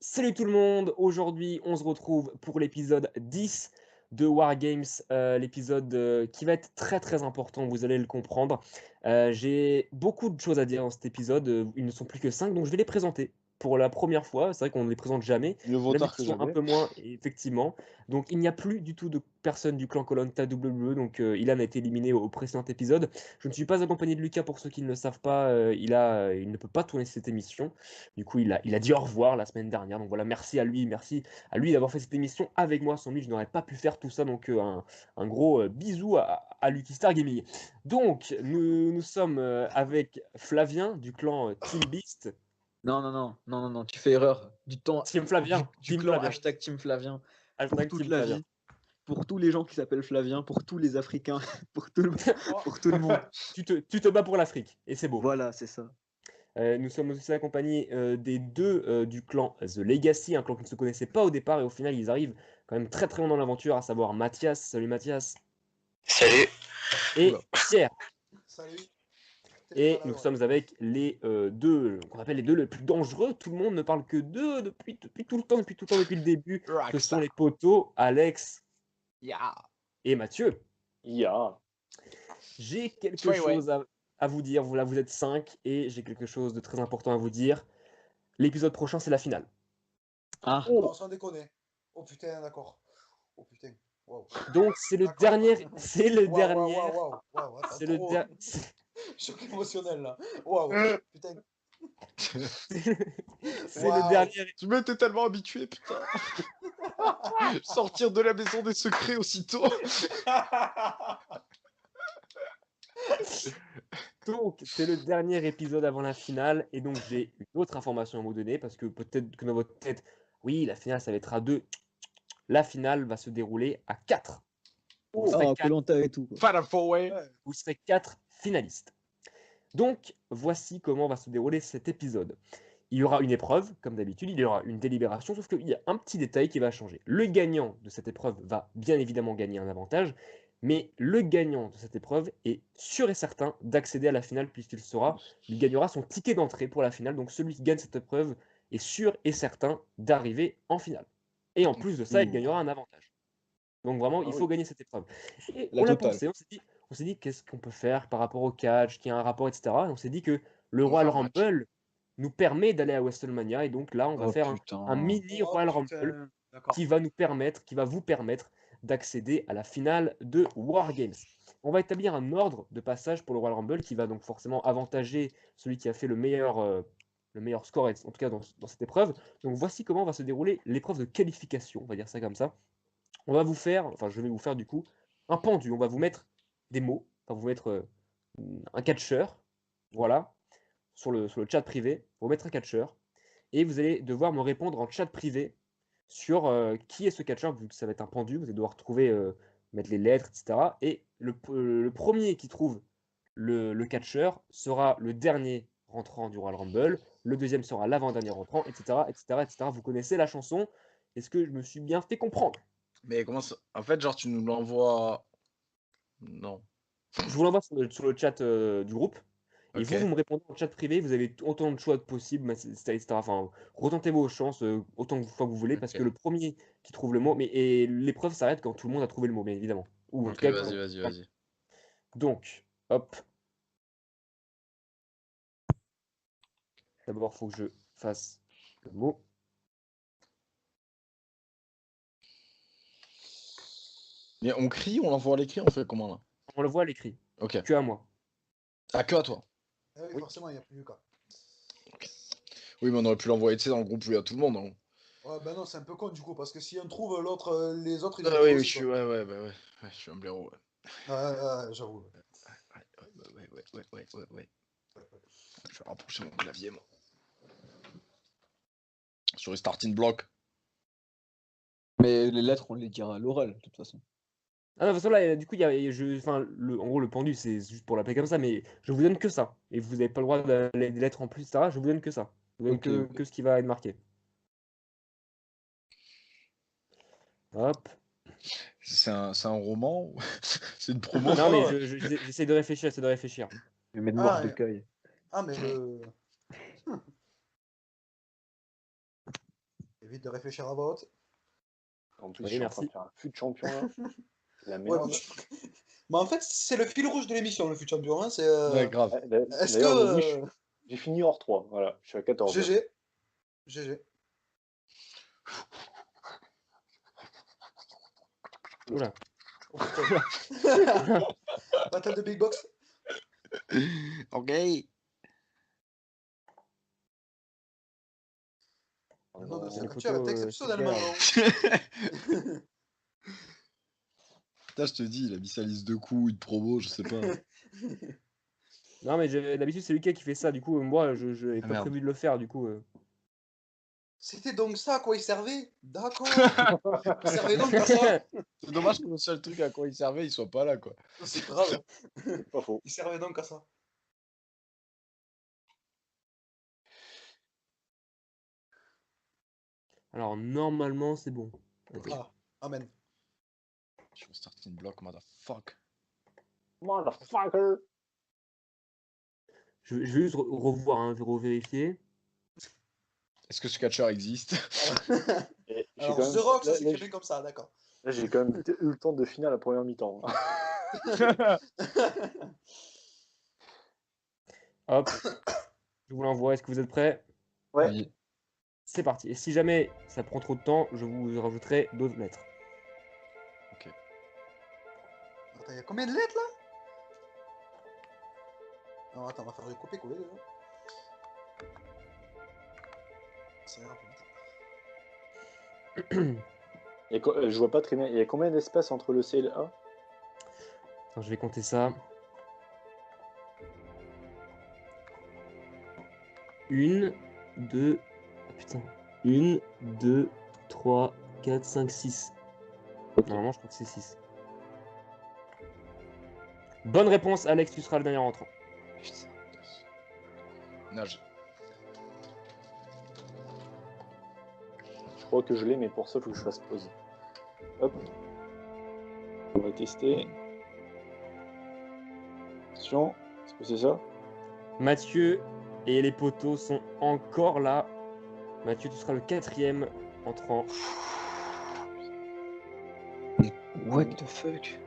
Salut tout le monde, aujourd'hui on se retrouve pour l'épisode 10 de Wargames, l'épisode qui va être très important, vous allez le comprendre. J'ai beaucoup de choses à dire dans cet épisode, ils ne sont plus que 5 donc je vais les présenter pour la première fois, c'est vrai qu'on ne les présente jamais, Mieux vaut tard que d'habitude un jamais. peu moins effectivement. Donc il n'y a plus du tout de personne du clan Koh-Lanta WWE, donc Ilan a été éliminé au précédent épisode. Je ne suis pas accompagné de Lucas pour ceux qui ne le savent pas, il ne peut pas tourner cette émission. Du coup, il a dit au revoir la semaine dernière. Donc voilà, merci à lui d'avoir fait cette émission avec moi. Sans lui, je n'aurais pas pu faire tout ça. Donc un gros bisou à Lucky Star Gaming. Donc, nous sommes avec Flavien du clan Team Beast. Non, tu fais erreur. Du temps Team Flavien. du Team clan Flavien. hashtag Team Flavien. Pour Hashtag toute Team la Flavien. vie. Pour tous les gens qui s'appellent Flavien, pour tous les Africains, pour tout le monde. Tu te bats pour l'Afrique. Et c'est beau. Voilà, c'est ça. Nous sommes aussi accompagnés des deux du clan The Legacy, un clan qui ne se connaissait pas au départ, et au final ils arrivent quand même très loin dans l'aventure, à savoir Mathias. Salut Mathias. Salut. Et Pierre. Salut. Et nous sommes avec les deux, qu'on appelle les deux les plus dangereux. Tout le monde ne parle que d'eux depuis tout le temps, depuis le début. Ce sont les poteaux, Alex et Mathieu. J'ai quelque chose à vous dire. Là, vous êtes 5 et j'ai quelque chose de très important à vous dire. L'épisode prochain, c'est la finale. Ah. Oh, sans déconner. Oh putain, d'accord. Oh putain. Wow. Donc c'est le dernier. C'est le dernier. C'est le dernier. Choc émotionnel là. Waouh. Putain. C'est le dernier. Tu m'étais tellement habitué, putain. Sortir de la maison des secrets aussitôt. Donc, c'est le dernier épisode avant la finale, et donc j'ai une autre information à vous donner, parce que peut-être que dans votre tête, oui, la finale, ça va être à 2. La finale va se dérouler à 4. Koh-Lanta et tout. Vous serez 4 finalistes. Donc, voici comment va se dérouler cet épisode. Il y aura une épreuve, comme d'habitude, il y aura une délibération, sauf qu'il y a un petit détail qui va changer. Le gagnant de cette épreuve va bien évidemment gagner un avantage, mais le gagnant de cette épreuve est sûr et certain d'accéder à la finale il gagnera son ticket d'entrée pour la finale, donc celui qui gagne cette épreuve est sûr et certain d'arriver en finale. Et en plus de ça, il gagnera un avantage. Donc vraiment, il faut gagner cette épreuve. Et on l'a pensé, on s'est dit qu'est-ce qu'on peut faire par rapport au catch, qui a un rapport, etc. Et on s'est dit que le Royal Rumble nous permet d'aller à WrestleMania, et donc là, on va faire un mini Royal Rumble qui va vous permettre d'accéder à la finale de Wargames. On va établir un ordre de passage pour le Royal Rumble qui va donc forcément avantager celui qui a fait le meilleur score, en tout cas dans cette épreuve. Donc voici comment va se dérouler l'épreuve de qualification, on va dire ça comme ça. Je vais vous faire du coup un pendu. On va vous mettre des mots, on va vous mettre un catcheur, voilà, sur le chat privé. On va vous mettre un catcheur et vous allez devoir me répondre en chat privé sur qui est ce catcheur, vu que ça va être un pendu. Vous allez devoir trouver, mettre les lettres, etc. Et le premier qui trouve le catcheur sera le dernier rentrant du Royal Rumble. Le deuxième sera l'avant-dernier rentrant, etc., etc. Vous connaissez la chanson. Est-ce que je me suis bien fait comprendre? Mais comment ça... En fait, genre, tu nous l'envoies... Non. Je vous l'envoie sur le chat du groupe. Et Okay. vous me répondez en chat privé. Vous avez autant de choix que possible, etc. Enfin, retentez vos chances autant de fois que vous voulez, parce que le premier qui trouve le mot... Et l'épreuve s'arrête quand tout le monde a trouvé le mot, bien évidemment. Ou en tout cas, vas-y. Donc, hop. D'abord, il faut que je fasse le mot. Mais on crie, on l'envoie à l'écrit, on fait comment là? On le voit à l'écrit. Ok. Que à moi. Ah, que à toi. Oui, forcément, il n'y a plus Lucas. Okay. Oui, mais on aurait pu l'envoyer dans le groupe, oui, à tout le monde. Hein. Ouais, ben non, c'est un peu con du coup, parce que si on trouve l'autre, les autres, ils oui, aussi, je suis un blaireau. J'avoue. Ouais. Je vais rapprocher mon clavier, moi. Sur les starting blocks. Mais les lettres, on les dira à l'oral, de toute façon. Ah non, de toute façon, là, du coup, en gros, le pendu, c'est juste pour l'appeler comme ça, mais je vous donne que ça. Et vous n'avez pas le droit des lettres en plus, etc. Je vous donne que ça. Je vous donne que ce qui va être marqué. Hop. C'est un roman ou... C'est une promo? Non, mais j'essaie de réfléchir, Je vais mettre Mordecai. Ah, mais le... J'évite de réfléchir à vote. En plus, Oui, je suis en train merci. de faire un fut de champion là. La Ouais, merde. mais en fait, c'est le fil rouge de l'émission, le fut champion. Hein, c'est, Ouais, grave. est-ce D'ailleurs, que. aujourd'hui, j'ai fini hors 3. Voilà, je suis à 14. GG. GG. Oula. Oh, putain. Battle de Big Box. Ok. Le nom de Non, cette les culture est photos, exceptionnellement c'est long. Putain, je te dis, il a mis sa liste de coups, une promo, je sais pas. Non, mais d'habitude, c'est Lucas qui fait ça. Du coup, moi, je n'ai Ah, pas merde. prévu de le faire. Du coup, C'était donc ça à quoi il servait? D'accord. Il servait donc à ça. C'est dommage que le seul truc à quoi il servait, il soit pas là, quoi. C'est grave. c'est pas faux. Il servait donc à ça. alors, normalement, c'est bon. Attends. Ah, amen. Je vais starting block, motherfuck. Motherfucker! Je vais juste revoir, hein, revérifier. Est-ce que ce catcheur existe? Et j'ai Alors, quand même- The Rock, ça là, s'écrit bien comme ça, d'accord. là, j'ai quand même eu le temps de finir la première mi-temps. Hop, je vous l'envoie. Est-ce que vous êtes prêts? Ouais. Oui. C'est parti. Et si jamais ça prend trop de temps, je vous rajouterai d'autres lettres. Attends, il y a combien de lettres là? Non, attends, on va faire du copier-coller déjà. Ça ira plus vite. Je vois pas très bien. Il y a combien d'espace entre le C et le A? Attends, je vais compter ça. 1, 2, putain. 1, 2, 3, 4, 5, 6. Normalement, je crois que c'est 6. Bonne réponse, Alex, tu seras le dernier entrant. Putain. Nage. Je crois que je l'ai, mais pour ça, il faut que je fasse pause. Hop. On va tester. Attention. Est-ce que c'est ça? Mathieu et les poteaux sont encore là. Mathieu, tu seras le 4e entrant. What the fuck?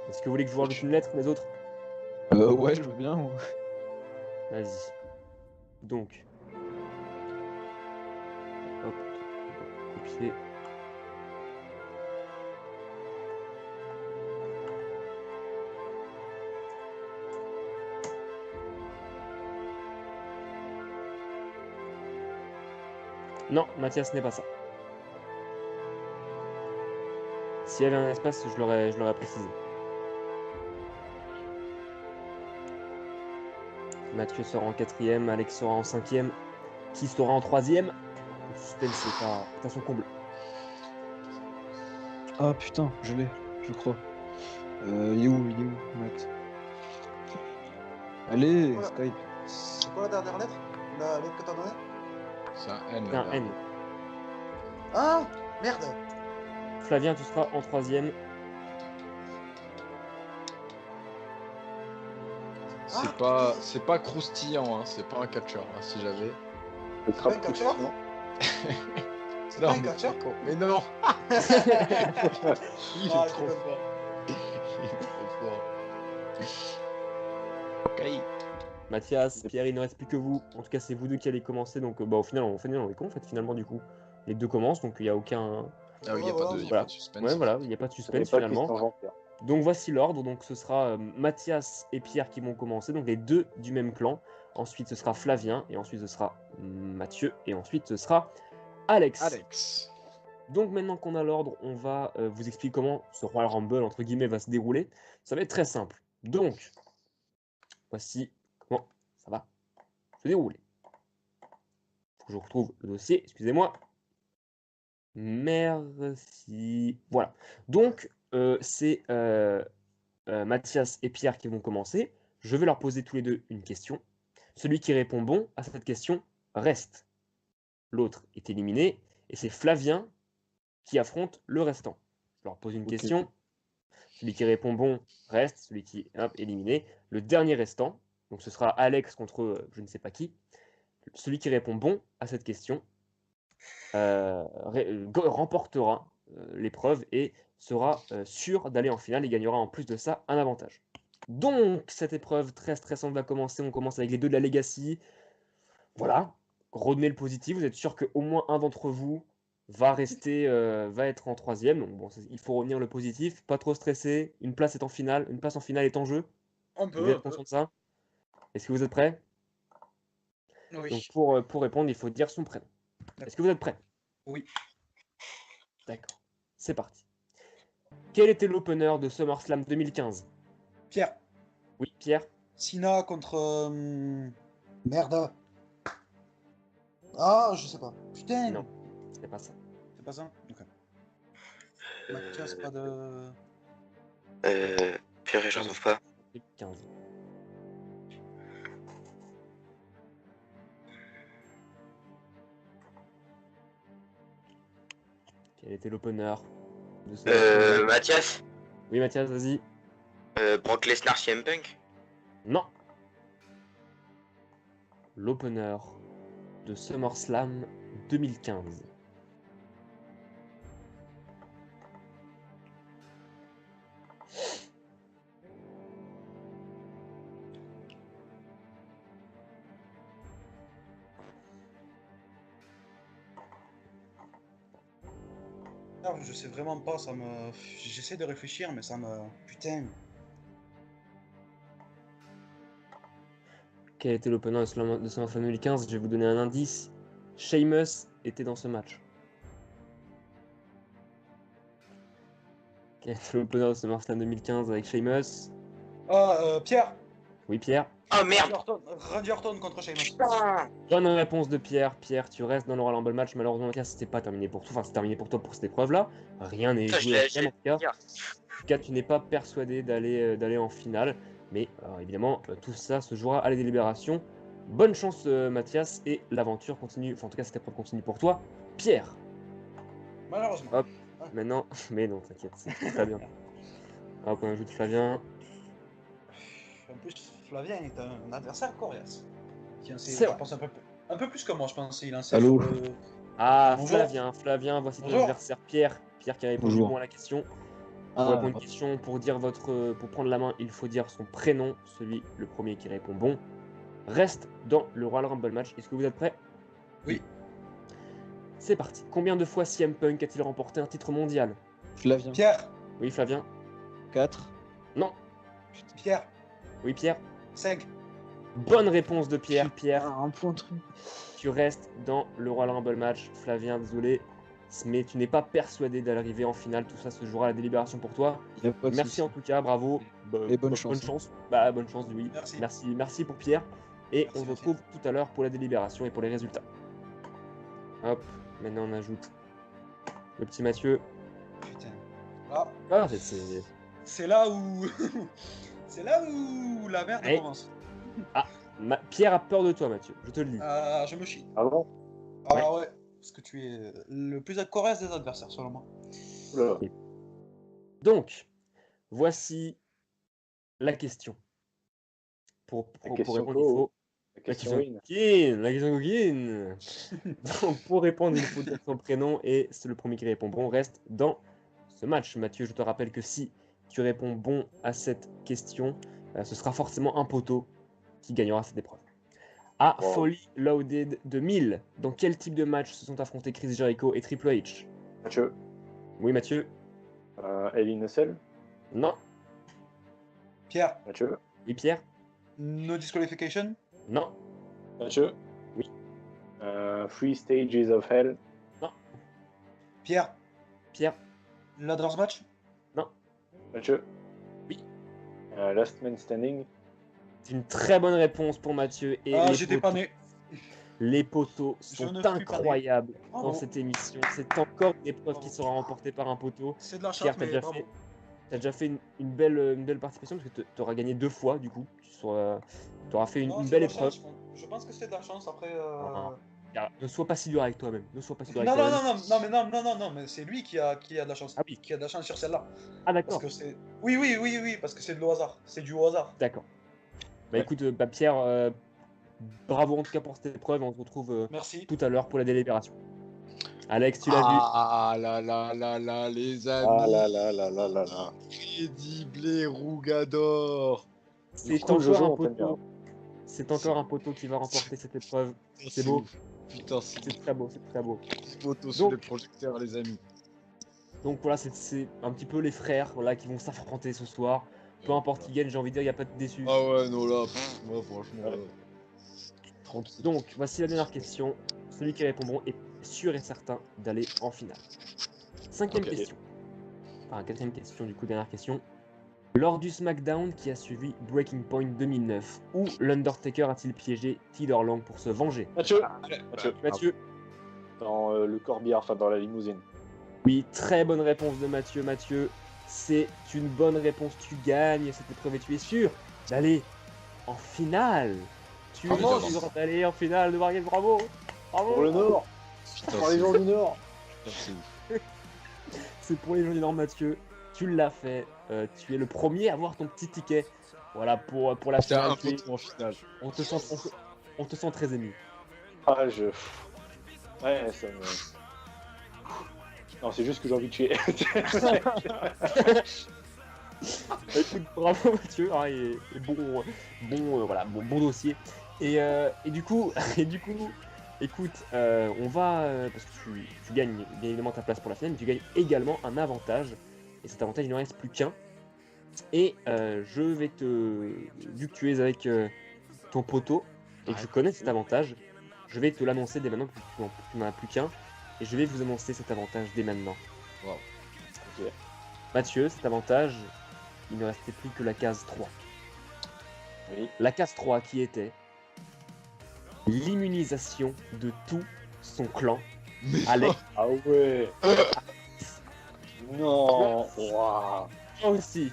Est-ce que vous voulez que je vous rajoute une lettre, les autres? Ouais, je veux bien. Ouais. Vas-y. Donc. Hop. On va copier. Non, Mathias n'est pas ça. S'il y avait un espace, je l'aurais précisé. Mathieu sera en 4e, Alex sera en 5e. Qui sera en 3e? Le suspense est à son comble. Ah putain, je l'ai, je crois. Il est où, Matt? Allez, Voilà. Skype. C'est quoi la dernière lettre? La lettre que t'as donnée? C'est un N. C'est un là. N. Ah! Merde! Flavien, tu seras en 3e. C'est pas croustillant, hein. C'est pas un catcheur, hein, si j'avais. Le pas crabe un catcheur? croustillant. C'est pas un mais catcheur? t'es con. Mais non. Il est Ah, trop je fort. Il est trop fort. Ok. Mathias, Pierre, il ne reste plus que vous. En tout cas, c'est vous deux qui allez commencer. Donc, au final, on est con, en fait, finalement, du coup. Les deux commencent, donc il n'y a aucun. Ah oui, il n'y a, Voilà, pas de voilà. suspense. Ouais, voilà, il n'y a pas de Ce n'est suspense pas finalement. Christian Jean-Pierre. Donc, voici l'ordre. Donc, ce sera Mathias et Pierre qui vont commencer. Donc, les deux du même clan. Ensuite, ce sera Flavien. Et ensuite, ce sera Mathieu. Et ensuite, ce sera Alex. Alex. Donc maintenant qu'on a l'ordre, on va vous expliquer comment ce Royal Rumble, entre guillemets, va se dérouler. Ça va être très simple. Donc, voici comment ça va se dérouler. Faut que je retrouve le dossier, excusez-moi. Merci. Voilà. Donc, c'est Mathias et Pierre qui vont commencer. Je vais leur poser tous les deux une question. Celui qui répond bon à cette question reste. L'autre est éliminé. Et c'est Flavien qui affronte le restant. Je leur pose une question. Celui qui répond bon reste, celui qui est éliminé. Le dernier restant, donc ce sera Alex contre je ne sais pas qui. Celui qui répond bon à cette question remportera l'épreuve et sera sûr d'aller en finale et gagnera en plus de ça un avantage. Donc, cette épreuve très stressante va commencer. On commence avec les deux de la Legacy. Voilà, retenez le positif. Vous êtes sûr qu'au moins un d'entre vous va rester, va être en troisième. Donc, bon, il faut retenir le positif. Pas trop stressé. Une place est en finale. Une place en finale est en jeu. Un Vous peu. êtes conscient de ça? Est-ce que vous êtes prêts? Oui. Donc, pour répondre, il faut dire son prénom. Est-ce que vous êtes prêts? Oui. D'accord. C'est parti. Quel était l'opener de SummerSlam 2015? Pierre. Oui, Pierre? Sina contre. Merde. Ah, je sais pas. Putain. Non, c'était pas ça. C'est pas ça? Ok. Mathias, pas de. Purée, j'en trouve pas. 2015. Quel était l'opener de SummerSlam? Mathias, Oui, Mathias, vas-y. Brock Lesnar, CM Punk. Non. L'opener de SummerSlam 2015. Ah, je sais vraiment pas, ça me. J'essaie de réfléchir, mais ça me. Putain. Quel était l'opener de SummerSlam 2015? Je vais vous donner un indice. Sheamus était dans ce match. Quel était l'opener de SummerSlam 2015 avec Sheamus? Ah, Pierre. Oui, Pierre. Oh merde. Randy Orton contre Sheamus. Bonne réponse de Pierre. Pierre, tu restes dans le Royal Rumble match. Malheureusement, Mathias, c'était pas terminé pour toi. Enfin, c'est terminé pour toi pour cette épreuve-là. Rien n'est Putain, je joué à l'ai finale, en tout cas. En tout cas, tu n'es pas persuadé d'aller en finale. Mais évidemment, tout ça se jouera à la délibération. Bonne chance, Mathias, et l'aventure continue. Enfin, en tout cas, cette épreuve continue pour toi. Pierre, Malheureusement. Hop. maintenant. Mais non, t'inquiète, c'est Flavien. Hop, on ajoute Flavien. En plus, Flavien est un adversaire coriace. Qui en sait, C'est je vrai. pense, un peu plus que moi, je pense. Il en sait Allô sur le- Ah, Bonjour. Flavien, voici ton Bonjour. adversaire Pierre. Pierre qui a répondu Bonjour. bon à la question. Pour Ah, répondre à une question, pour prendre la main, il faut dire son prénom. Le premier qui répond bon reste dans le Royal Rumble match. Est-ce que vous êtes prêts? Oui. C'est parti. Combien de fois CM Punk a-t-il remporté un titre mondial? Flavien. Pierre. Oui, Flavien. 4. Non. Pierre. Oui, Pierre. 5. Bonne réponse de Pierre. Pierre, un point truc. tu restes dans le Royal Rumble match. Flavien, désolé, mais tu n'es pas persuadé d'arriver en finale. Tout ça se jouera à la délibération pour toi. Y a pas de Merci souci. en tout cas, bravo. Et bonne Bonne chance. chance. Bah, bonne chance, oui. Merci. Merci pour Pierre. Et Merci, on se merci. retrouve tout à l'heure pour la délibération et pour les résultats. Hop, maintenant on ajoute le petit Mathieu. Putain. Là, Ah, c'est- c'est là où. C'est là où la merde Allez. commence. Pierre a peur de toi, Mathieu, je te le dis. Ah, je me chie. Ah bon? Ah ouais. Parce que tu es le plus coriace des adversaires, selon moi. Oula. Donc, voici la question. Pour question répondre, il co. faut. La question win. coquine, la question coquine. Donc, pour répondre, il faut dire son prénom et c'est le premier qui répond bon reste dans ce match. Mathieu, je te rappelle que si tu réponds bon à cette question, ce sera forcément un poteau qui gagnera cette épreuve. À Wow. Folly Loaded 2000, dans quel type de match se sont affrontés Chris Jericho et Triple H? Mathieu. Oui, Mathieu? Ellie Nussel. Non. Pierre. Mathieu. Oui, Pierre? No disqualification. Non. Mathieu. Oui. 3 Stages of Hell. Pierre. Pierre? Ladders match. Mathieu. Oui. Last Man Standing. C'est une très bonne réponse pour Mathieu. Et Ah, les j'étais pas poteaux- né. Les poteaux Je sont ne fus pas né. incroyables Bravo. dans cette émission. C'est encore une épreuve qui Bravo. sera remportée par un poteau. C'est de la Pierre, chance, t'as mais déjà bravo. fait, t'as déjà fait une belle participation parce que tu auras gagné 2 fois du coup. Tu auras fait Non, une c'est belle de la épreuve. chance, je pense que c'est de la chance. Après. Ne sois pas si dur avec toi-même. Ne sois pas si dur Non, avec non, toi-même. non, mais c'est lui qui a de la chance. Ah oui. Qui a de la chance sur celle-là. Ah Parce d'accord. que c'est. Oui, parce que c'est de hasard. C'est du hasard. D'accord. Bah Ouais. écoute, Pierre, bravo en tout cas pour cette épreuve. On se retrouve Merci. tout à l'heure pour la délibération. Alex, tu l'as vu. Ah là là là là, les amis. Ah là là là là là là. Crédible Rougador. C'est coup, encore Jojo, un on t'aime bien. poteau. C'est encore un poteau qui va remporter cette épreuve. Putain, C'est beau. ouf. Putain, c'est C'est très beau, c'est très beau. photo sous Donc- les projecteurs, les amis. Donc voilà, c'est un petit peu les frères voilà, qui vont s'affronter ce soir. Peu importe qui gagne, j'ai envie de dire, il n'y a pas de déçu. Ah ouais, non là, moi franchement, Ouais. tranquille. Donc, voici la dernière question. Celui qui répond bon est sûr et certain d'aller en finale. Cinquième Ok. question. Enfin, quatrième question, du coup, dernière question. Lors du SmackDown qui a suivi Breaking Point 2009, où l'Undertaker a-t-il piégé Theodore Long pour se venger? Mathieu, Ah, Mathieu? dans le corbillard, enfin dans la limousine. Oui, très bonne réponse de Mathieu. Mathieu, c'est une bonne réponse. Tu gagnes cette épreuve et tu es sûr d'aller en finale. Tu es Bravo. sûr d'aller en finale de Wargame. Bravo! Bravo! Pour le Nord, putain, pour les gens du Nord. c'est ouf. C'est pour les gens du Nord, Mathieu. Tu l'as fait. Tu es le premier à avoir ton petit ticket. Voilà pour la C'était finale. un photo en finale. On te sent très ému. Ah, je. Ouais, ça me. Non, c'est juste que j'ai envie de tuer. Écoute, bravo Mathieu, hein, et bon dossier. Et du coup, écoute, on va parce que tu gagnes bien évidemment ta place pour la finale, mais tu gagnes également un avantage. Et cet avantage, il n'en reste plus qu'un. Et je vais vu que tu es avec ton poteau et que je connais cet avantage, je vais te l'annoncer dès maintenant que tu n'en as plus qu'un. Et je vais vous annoncer cet avantage dès maintenant. Wow. Ok. Mathieu, cet avantage, il ne restait plus que la case 3. Oui. La case 3 qui était l'immunisation de tout son clan. Alex, Ah ouais. Non. Waouh. toi aussi,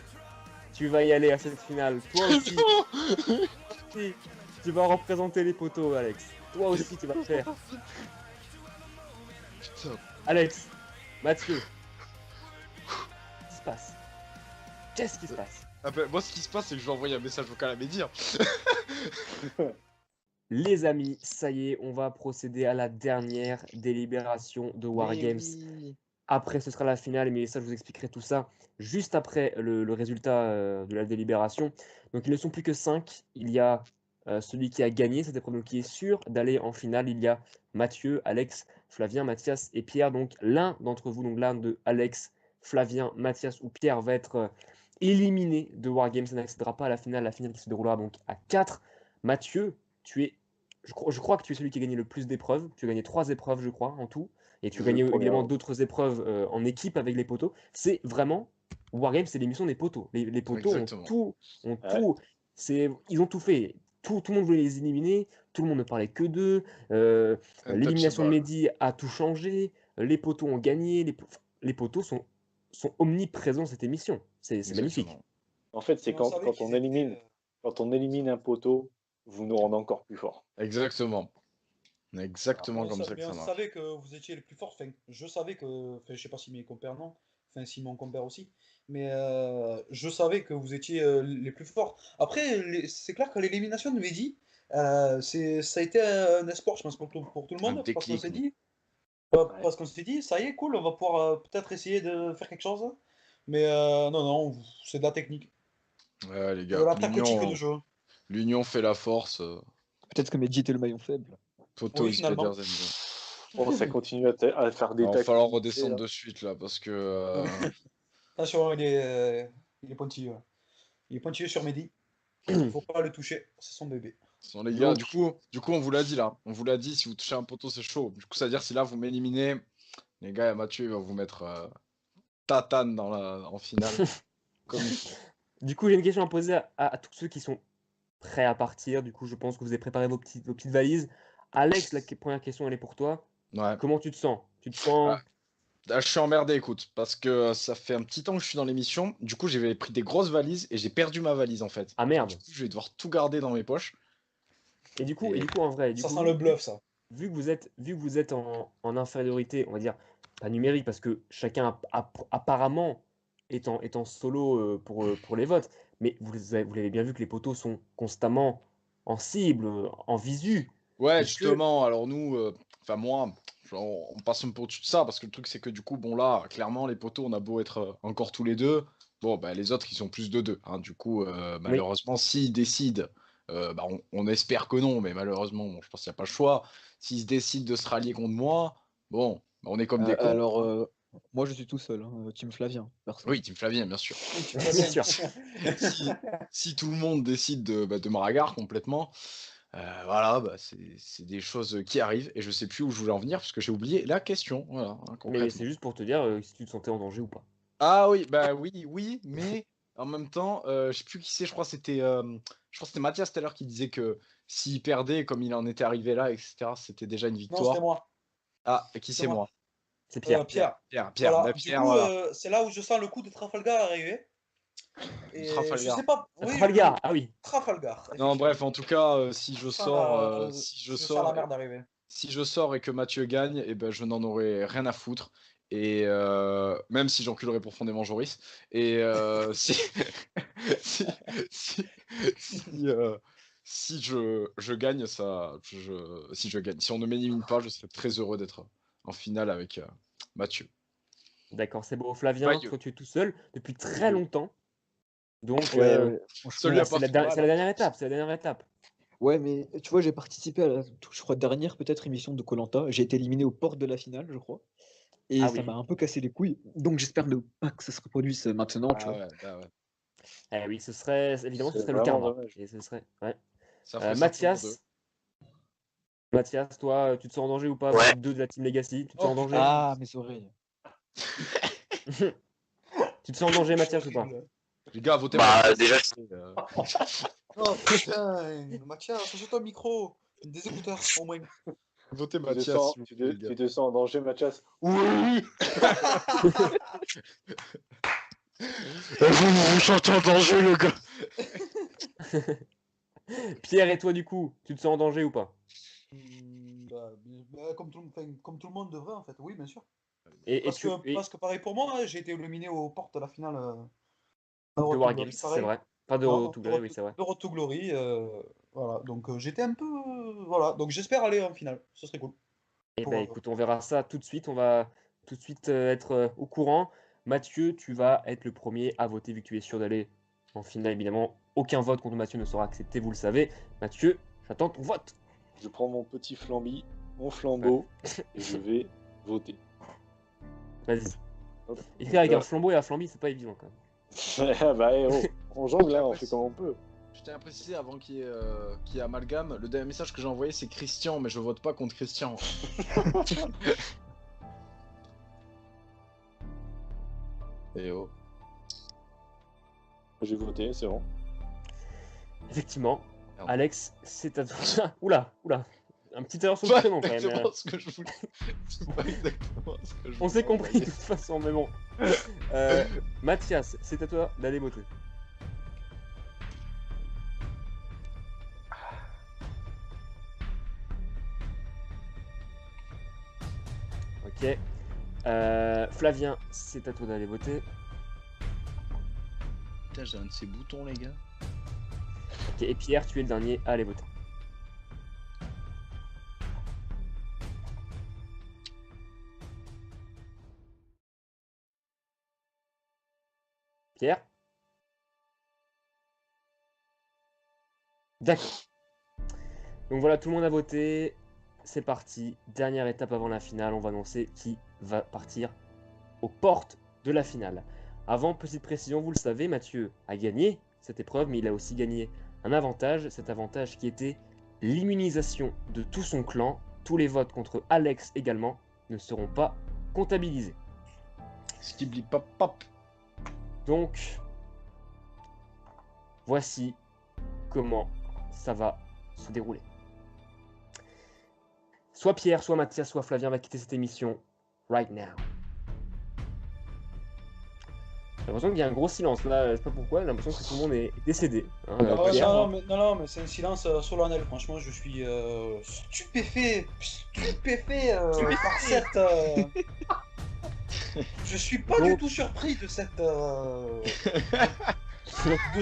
tu vas y aller à cette finale. Toi aussi, si, tu vas représenter les poteaux, Alex. Toi aussi, tu vas le faire. Putain. Alex, Mathieu, qu'est-ce qui se passe? Qu'est-ce qui se passe? Ah bah, moi, ce qui se passe, c'est que je vais envoyer un message vocal à Médir. Les amis, ça y est, on va procéder à la dernière délibération de Wargames. Après, ce sera la finale, mais ça, je vous expliquerai tout ça juste après le résultat de la délibération. Donc, il ne sont plus que 5. Il y a celui qui a gagné cette épreuve, donc qui est sûr d'aller en finale. Il y a Mathieu, Alex, Flavien, Mathias et Pierre. Donc, l'un d'entre vous, donc l'un de Alex, Flavien, Mathias ou Pierre, va être éliminé de Wargames. Ça n'accédera pas à la finale qui se déroulera donc à 4. Mathieu, je crois que tu es celui qui a gagné le plus d'épreuves. Tu as gagné 3 épreuves, je crois, en tout. Et tu Je gagnais promets, évidemment hein. d'autres épreuves en équipe avec les poteaux. C'est vraiment Wargame, c'est l'émission des poteaux. Les poteaux Exactement. ont Ouais. tout. Ils ont tout fait. Tout le monde voulait les éliminer. Tout le monde ne parlait que d'eux. L'élimination de Mehdi a tout changé. Les poteaux ont gagné. Les poteaux sont omniprésents dans cette émission. C'est magnifique. Exactement. En fait, c'est On savait quand qu'ils on élimine, étaient, quand on élimine un poteau, vous nous rendez encore plus fort. Exactement. Exactement on comme sa- ça que mais ça on marche. savait que vous étiez les plus forts. Enfin, je savais que. Enfin, je sais pas si mes compères non. Enfin, si mon compère aussi. Mais je savais que vous étiez les plus forts. Après, c'est clair que l'élimination de Mehdi, ça a été un espoir, je pense, pour tout le Un monde. Parce qu'on déclic. s'est dit, Ouais. parce qu'on s'est dit, ça y est, cool, on va pouvoir peut-être essayer de faire quelque chose. Mais non, non, c'est de la technique. Ouais, les C'est de gars. la tactique de jeu. L'union fait la force. Peut-être que Medji était le maillon faible. Toto Oui, is finalement. better than you. Bon, ça continue à faire des Il va tactiques. falloir redescendre là. de suite là parce que Attention, il est pointilleux. Il est pointilleux sur Mehdi. Il faut pas le toucher, c'est son bébé. sans les gars, Donc, du coup, on vous l'a dit là. On vous l'a dit, si vous touchez un poteau, c'est chaud. Du coup, ça veut dire si là vous m'éliminez, les gars, Mathieu il va vous mettre tatane en finale. Comme il faut. du coup, j'ai une question à poser à tous ceux qui sont prêts à partir. Du coup, je pense que vous avez préparé vos petites valises. Alex, la première question, elle est pour toi. Ouais. Comment tu te sens? Tu te sens... Là, je suis emmerdé, écoute, parce que ça fait un petit temps que je suis dans l'émission. Du coup, j'avais pris des grosses valises et j'ai perdu ma valise en fait. Ah merde. Du coup, je vais devoir tout garder dans mes poches. Et du coup, Et- en vrai, Ça sent le bluff, ça. vu que vous êtes en infériorité, on va dire, pas numérique, parce que chacun apparemment est en solo pour les votes, mais vous l'avez bien vu que les poteaux sont constamment en cible, en visu. Ouais, Est-ce que... justement, alors nous, enfin moi, on passe un peu au-dessus de ça, parce que le truc, c'est que du coup, bon, là, clairement, les poteaux, on a beau être encore tous les deux. Bon, bah, les autres, ils sont plus de deux. Hein. Du coup, malheureusement, s'ils décident, bah, on espère que non, mais malheureusement, bon, je pense qu'il n'y a pas le choix. S'ils se décident de se rallier contre moi, bon, bah, on est comme des cons. Alors, moi je suis tout seul, hein, Team Flavien, perso. Oui, Team Flavien, bien sûr. Bien sûr. Si tout le monde décide de me ragar complètement, voilà, bah, c'est des choses qui arrivent et je sais plus où je voulais en venir parce que j'ai oublié la question. Voilà, hein, Mais concrètement. c'est juste pour te dire si tu te sentais en danger ou pas. Ah oui, bah oui, mais en même temps, je sais plus qui c'est, je crois que c'était Mathias tout à l'heure qui disait que s'il perdait, comme il en était arrivé là, etc., c'était déjà une Non, victoire. c'était moi. Ah, et qui C'est c'est moi. moi? C'est Pierre. Pierre. Pierre, Voilà. bah, Du Pierre, coup, voilà. c'est là où je sens le coup de Trafalgar arriver. Et Trafalgar. je sais pas. Oui, Trafalgar, ah oui. Trafalgar. Non, bref, en tout cas, si je sens sors, la- si je je sens la sors, merde arriver. si je sors et que Mathieu gagne, eh ben, je n'en aurai rien à foutre. Et même si j'enculerai profondément Joris. Et si, si, si, si je gagne, si je gagne, si on ne m'élimine pas, je serai très heureux d'être en finale avec Mathieu. D'accord, c'est beau. Flavien, Bayeux. toi tu es tout seul depuis très longtemps. Donc, Ouais, Celui franchement. a c'est pas la, fait der- mal, c'est la dernière étape. C'est la dernière étape. Ouais, mais tu vois, j'ai participé à la, je crois, dernière peut-être émission de koh. J'ai été éliminé aux portes de la finale, je crois. Et Ah ça oui. m'a un peu cassé les couilles. Donc j'espère ne pas que ça se reproduise maintenant, tu Ah vois. ouais, bah ouais. Eh oui, évidemment, ce C'est serait le vraiment karma. dommage. Et ce serait, ouais. Ça ferait ça pour nous deux. Mathias, toi, tu te sens en danger ou pas? Vous Ouais. êtes deux de la team Legacy. Tu te Oh, sens en danger? Ah, mes oreilles. Tu te sens en danger, Mathias, ou pas? Les gars, votez Bah, moi. déjà, Oh putain, Mathias, achète-toi un micro, des écouteurs au moins. Votez Tu te Mathias. sens- s'il vous tu plaît, te- les gars. tu te sens en danger, Mathias? Oui. Vous vous sentez en danger, le gars. Pierre et toi, du coup, tu te sens en danger ou pas? Comme tout le monde devrait en fait, oui bien sûr. Et Parce que pareil pour moi, hein, j'ai été éliminé aux portes de la finale de Road to Wargames, Glory, c'est pareil. vrai. Pas de Non, Road to Glory, oui, c'est vrai. de Road to Glory, voilà. Donc j'étais un peu, voilà. Donc j'espère aller en finale, ce serait cool. Eh Pour, ben écoute, on verra ça tout de suite. On va tout de suite être au courant. Mathieu, tu vas être le premier à voter vu que tu es sûr d'aller en finale. Évidemment, aucun vote contre Mathieu ne sera accepté, vous le savez. Mathieu, j'attends ton vote. Je prends mon petit flambi, mon flambeau, et je vais voter. Vas-y. Hop. Écrire avec un flambeau et un flambi, c'est pas évident quand même. Ah bah, on jongle, hein, on fait comme on peut. Je tiens à préciser avant qu'il y ait amalgame, le dernier message que j'ai envoyé c'est Christian, mais je vote pas contre Christian. Et oh. J'ai voté, c'est bon. Effectivement, Merde. Alex, c'est à toi. Oula. Un petit erreur sur le C'est prénom pas quand même. exactement ce que je voulais. C'est pas exactement ce que je On s'est voulais compris de envoyer. toute façon, mais bon. Mathias, c'est à toi d'aller voter. Ok. Flavien, c'est à toi d'aller voter. Putain, j'ai un de ces boutons, les gars. Ok. Et Pierre, tu es le dernier à aller voter. Pierre? D'accord. Donc voilà, tout le monde a voté. C'est parti. Dernière étape avant la finale. On va annoncer qui va partir aux portes de la finale. Avant, petite précision, vous le savez, Mathieu a gagné cette épreuve, mais il a aussi gagné un avantage. Cet avantage qui était l'immunisation de tout son clan. Tous les votes contre Alex également ne seront pas comptabilisés. Skibli pop pop. Donc, voici comment ça va se dérouler. Soit Pierre, soit Mathias, soit Flavien va quitter cette émission right now. J'ai l'impression qu'il y a un gros silence là, je sais pas pourquoi, j'ai l'impression que tout le monde est décédé. Hein, Ah ouais, Pierre, non, mais c'est un silence solennel. Franchement, je suis stupéfait par cette. Je suis pas du tout surpris de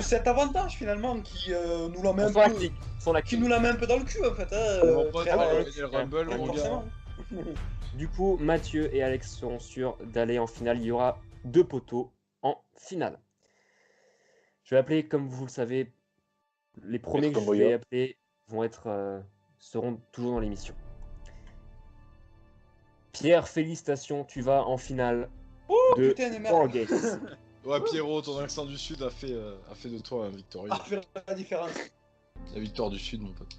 cet avantage finalement qui nous la met un Sans la peu, clique, sans la qui clique. nous la met un peu dans le cul en fait. Mon pote, très on va bien. gagner le Rumble, ouais, mon gars. Forcément. Du coup, Mathieu et Alex seront sûrs d'aller en finale. Il y aura 2 poteaux en finale. Je vais appeler, comme vous le savez, les premiers que je vais appeler seront toujours dans l'émission. Pierre, félicitations, tu vas en finale de putain de merde. Wargames. Ouais, Pierrot, ton accent du Sud a fait de toi un victorieux. Ah, fait la différence. La victoire du Sud, mon pote.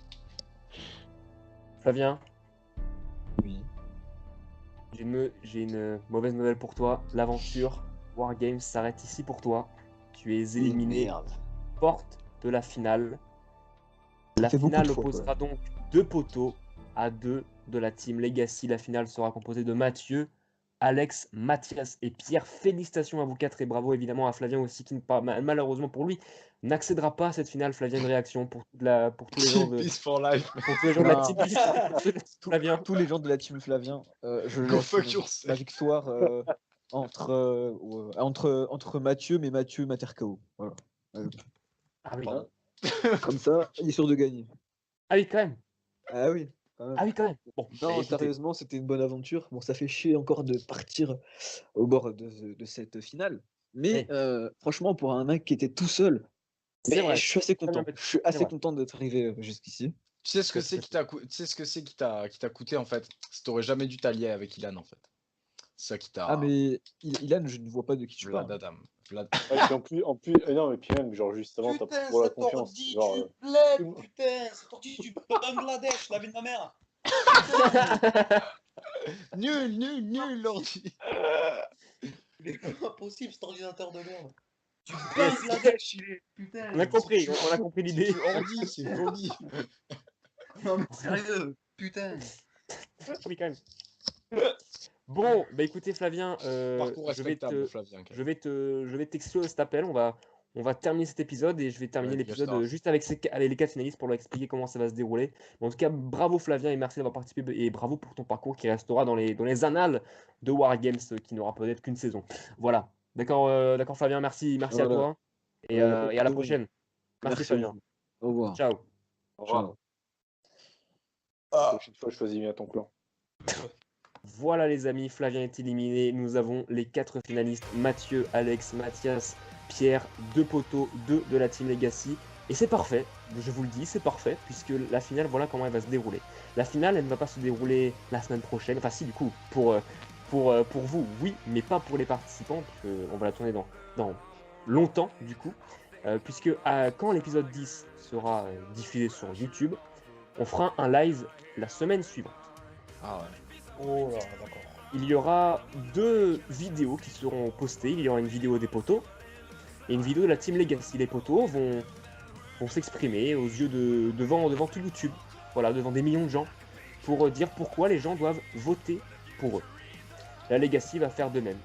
Flavien, Oui. j'ai une mauvaise nouvelle pour toi. L'aventure Wargames s'arrête ici pour toi. Tu es éliminé Merde. porte de la finale. La fait beaucoup finale de fois, opposera donc 2 poteaux à 2 de la team Legacy. La finale sera composée de Mathieu, Alex, Mathias et Pierre. Félicitations à vous 4 et bravo évidemment à Flavien aussi qui malheureusement pour lui n'accédera pas à cette finale. Flavien, une réaction pour tous les gens de Peace for life. pour tous les gens de la Non. team Flavien. Tous les gens de la team Flavien, je Go laisse fuck yourself. la victoire entre Mathieu, mais Mathieu Matercao. Voilà. Ah oui. Pardon. Comme ça, il est sûr de gagner. Ah oui quand même. Ah oui. Quand même. Ah oui quand même. Bon, Non, écoutez, sérieusement, c'était une bonne aventure. Bon, ça fait chier encore de partir au bord de cette finale. Mais franchement, pour un mec qui était tout seul, c'est vrai. je suis assez content. bien, Je suis c'est assez vrai. content d'être arrivé jusqu'ici. Tu sais ce que c'est qui t'a coûté en fait. T'aurais jamais dû t'allier avec Ilan en fait. C'est ça qui t'a. Ah, mais Ilan, je ne vois pas de qui tu Vlad parles. Adam. Vlad. Ouais, puis en plus, non, mais puis même, genre, juste avant, t'as Putain, pour la cet confiance. ordi Genre, du bled, putain, cet ordi du Bangladesh, la vie de ma mère. Nul, l'ordi. Il est pas possible cet ordinateur de merde. Du Bangladesh, il est. Putain. On a compris l'idée. Ordi, c'est joli. Non, mais sérieux, putain. Oui quand même. Bon, bah écoutez Flavien, Parcours respectable, Flavien. je vais t'exclure cet appel. On va terminer cet épisode et je vais terminer Ouais, l'épisode bien sûr. juste avec les 4 finalistes pour leur expliquer comment ça va se dérouler. Mais en tout cas, bravo Flavien et merci d'avoir participé et bravo pour ton parcours qui restera dans les annales de Wargames qui n'aura peut-être qu'une saison. Voilà. D'accord Flavien, merci à Voilà. toi et à la prochaine. Merci à Flavien. vous. Au revoir. Ciao. au revoir. Ciao. La prochaine fois, choisis bien ton clan. Voilà les amis, Flavien est éliminé. Nous avons les 4 finalistes, Mathieu, Alex, Mathias, Pierre, 2 poteaux, 2 de la Team Legacy. Et c'est parfait, je vous le dis, c'est parfait, puisque la finale, voilà comment elle va se dérouler. La finale, elle ne va pas se dérouler la semaine prochaine. Enfin si, du coup, pour vous, oui, mais pas pour les participants, puisqu'on va la tourner dans longtemps, du coup. Puisque quand l'épisode 10 sera diffusé sur YouTube, on fera un live la semaine suivante. Ah ouais. Oh là, d'accord. Il y aura 2 vidéos qui seront postées. Il y aura une vidéo des poteaux et une vidéo de la Team Legacy. Les poteaux vont s'exprimer aux yeux devant tout YouTube, voilà, devant des millions de gens, pour dire pourquoi les gens doivent voter pour eux. La Legacy va faire de même.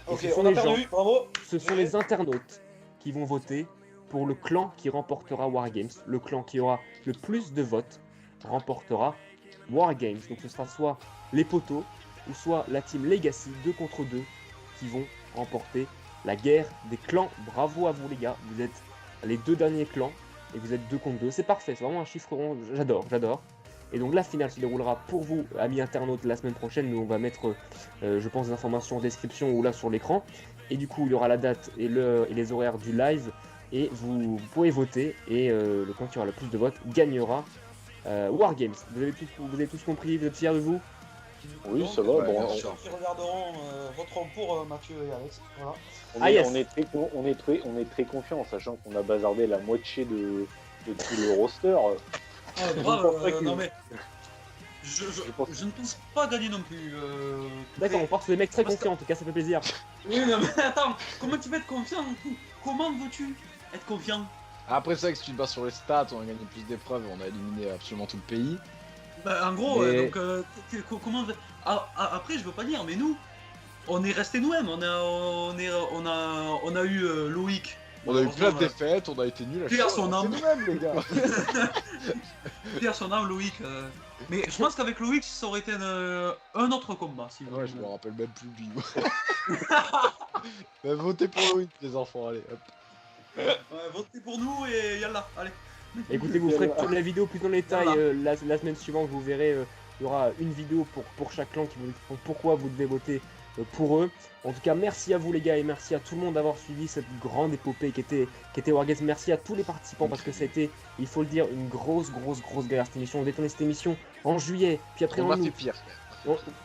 Et Ok, ce sont on a les perdu, bravo. Ce sont les internautes qui vont voter pour le clan qui remportera Wargames. Le clan qui aura le plus de votes remportera Wargames. Donc ce sera soit les poteaux ou soit la team Legacy 2 contre 2 qui vont remporter la guerre des clans. Bravo à vous les gars, vous êtes les 2 derniers clans et vous êtes 2 contre 2. C'est parfait, c'est vraiment un chiffre rond, j'adore. Et donc la finale se déroulera pour vous, amis internautes, la semaine prochaine. Nous on va mettre, je pense, des informations en description ou là sur l'écran. Et du coup il y aura la date et les horaires du live. Et vous pouvez voter et le clan qui aura le plus de votes gagnera Wargames. Vous avez tous compris, vous êtes fiers de vous? Oui, ça va. Ouais, Bon, bien sûr. Qui regarderont voteront pour Mathieu et Alex. Voilà. on est très confiant, sachant qu'on a bazardé la moitié de tout le roster. Ah, Je grave, pense pas que- non mais. Je ne pense pas gagner non plus. D'accord, on part sur des mecs très confiants, en tout cas ça fait plaisir. Oui, non mais attends, comment tu vas être confiant? Comment veux-tu être confiant? Après ça, que si tu te bases sur les stats, on a gagné plus d'épreuves, on a éliminé absolument tout le pays. Bah, en gros, Mais- donc, comment. Après, je veux pas dire, mais nous, on est resté nous-mêmes. On a eu Loïc. On a eu plein de Heureusement, défaites, on a été nuls à Pierre, chaque son fois. âme. C'est nous-mêmes, les gars. Pierre son âme, Loïc. Mais je pense qu'avec Loïc, ça aurait été un autre combat. Si vous Ouais, je voulez. me rappelle même plus de lui. Bah, votez pour Loïc, les enfants, allez, hop. Ouais, votez pour nous et yallah, allez. Écoutez, vous ferez toute la vidéo plus en détail Voilà. la semaine suivante, vous verrez Il y aura une vidéo pour chaque clan qui vous explique pourquoi vous devez voter pour eux. En tout cas, merci à vous les gars et merci à tout le monde d'avoir suivi cette grande épopée qui était Wargames. Merci à tous les participants parce que ça a été, il faut le dire, une grosse galère cette émission. On a tourné cette émission en juillet, puis après On en a août. fait pire.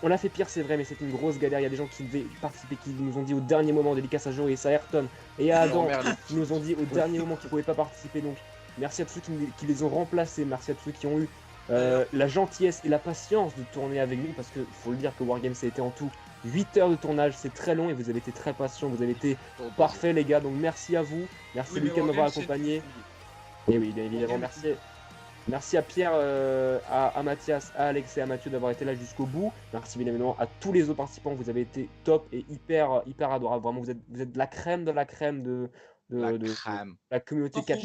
On l'a fait pire, c'est vrai, mais c'était une grosse galère. Il y a des gens qui devaient participer, qui nous ont dit au dernier moment, dédicace à Joris, à Ayrton et à Adam, qui nous ont dit au dernier moment qu'ils ne pouvaient pas participer. Donc, merci à tous ceux qui les ont remplacés, merci à tous ceux qui ont eu la gentillesse et la patience de tourner avec nous, parce qu'il faut le dire que Wargames ça a été en tout 8 heures de tournage, c'est très long et vous avez été très patients, vous avez été parfaits les gars, donc merci à vous, merci Lucas de m'avoir accompagné. Et oui, bien évidemment, merci à Pierre, à Mathias, à Alex et à Mathieu d'avoir été là jusqu'au bout. Merci bien évidemment à tous les autres participants, vous avez été top et hyper adorables. Vraiment, vous êtes de la crème de la communauté catch.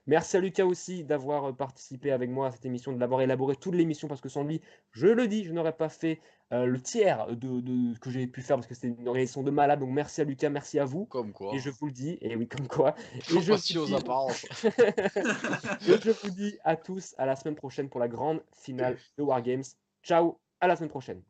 Merci à Lucas aussi d'avoir participé avec moi à cette émission, de l'avoir élaboré toute l'émission, parce que sans lui, je le dis, je n'aurais pas fait le tiers de que j'ai pu faire, parce que c'était une organisation de malade. Donc merci à Lucas, merci à vous. Comme quoi. Et je vous le dis, et oui, comme quoi. Et je aux apparences. Et je vous dis à tous à la semaine prochaine pour la grande finale de Wargames. Ciao, à la semaine prochaine.